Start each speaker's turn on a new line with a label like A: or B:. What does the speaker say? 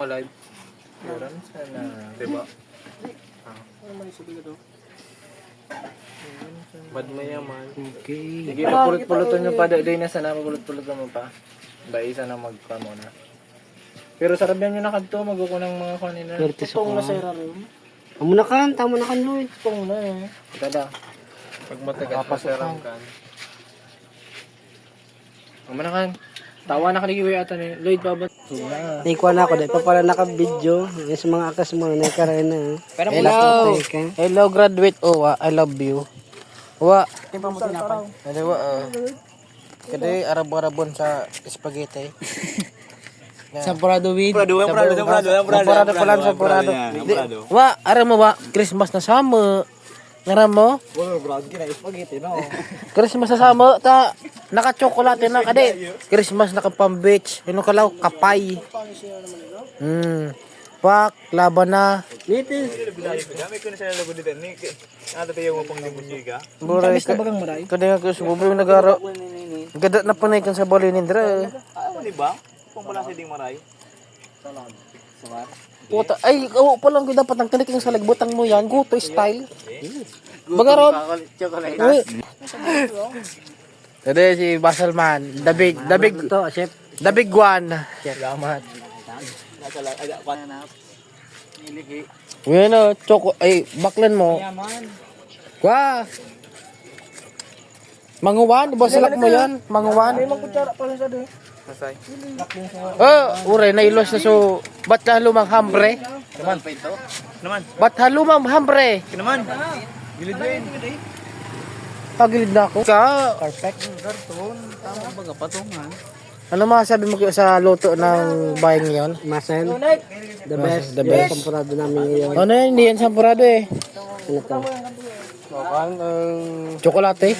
A: Live. Meron sana. Diba? Ano may sabi ka to? Bad mayaman.
B: Okay.
A: Sige, pulot-pulutan nyo pa. Day na sana, pulot-pulutan mo pa. Dahil sana magkamo na. Pero sarap yan yung nakadto. Mag-uko ng mga kanina.
B: Curtis
A: Tutong
B: ako.
A: na sa irarim.
B: Amo na kan, tamo na kan Lloyd.
A: Tutong na eh. Kada. Pag matagal pa sa ram kan. Ang manakan. Tawa na kanigiwi ata ni Lloyd pa ba?
B: Ikuha na ako dahil pa pala naka-video. Yung sa mga akas mo, naikaray na.
C: Hello! Hello, graduate. Owa, I love you. Owa.
A: Di pa mo tinapay?
C: Hindi, wa. Kasi arab-arabon sa spaghetti.
B: Sampurado win.
C: Sampurado pa lang, sampurado. Wa, aram mo ba? Christmas na sama. Ngaram mo?
A: Wala, brad, kina spaghetti no.
C: Christmas na sama. Ta, naka-chocolate na kade. Christmas na kapang-beach. Ano kalaw? Kapay. Pak, laban na.
B: Nitis.
A: Dami ko na siya lago dito. Ano tayo mo pang musika?
C: Buray ka. Kada nga ko sububo yung nagaro. Gada na panay kan sa Bolinindra.
A: Ano di ba? Kung wala sa ding maray.
C: Puta, ay, oo pa lang dapat ang kaniking sa lagbutang mo yan. Guto style. Bagaron. Tadi si Basalman, the big
B: To, chef.
C: the big one. Salamat. Yan o, choco, ay, baklan mo. Kwa. Manguwan, basalak mo yan, manguwan.
A: Magkutsara pa sa doon.
C: Oh, uray na ilos na so, ba't halumang hambre?
A: Naman.
C: Ba't halumang hambre?
A: Naman. Gilid din.
C: Pagilid na ako. Ka,
A: Perfect. Karton. Tama baga patungan.
C: ano masasabi mo sa luto ng bahay ngayon?
B: Marcel. The best.
C: The best.
B: Sampurado namin ngayon.
C: Ano yan, hindi yan sampurado eh.
B: Ano to?
C: Chocolate.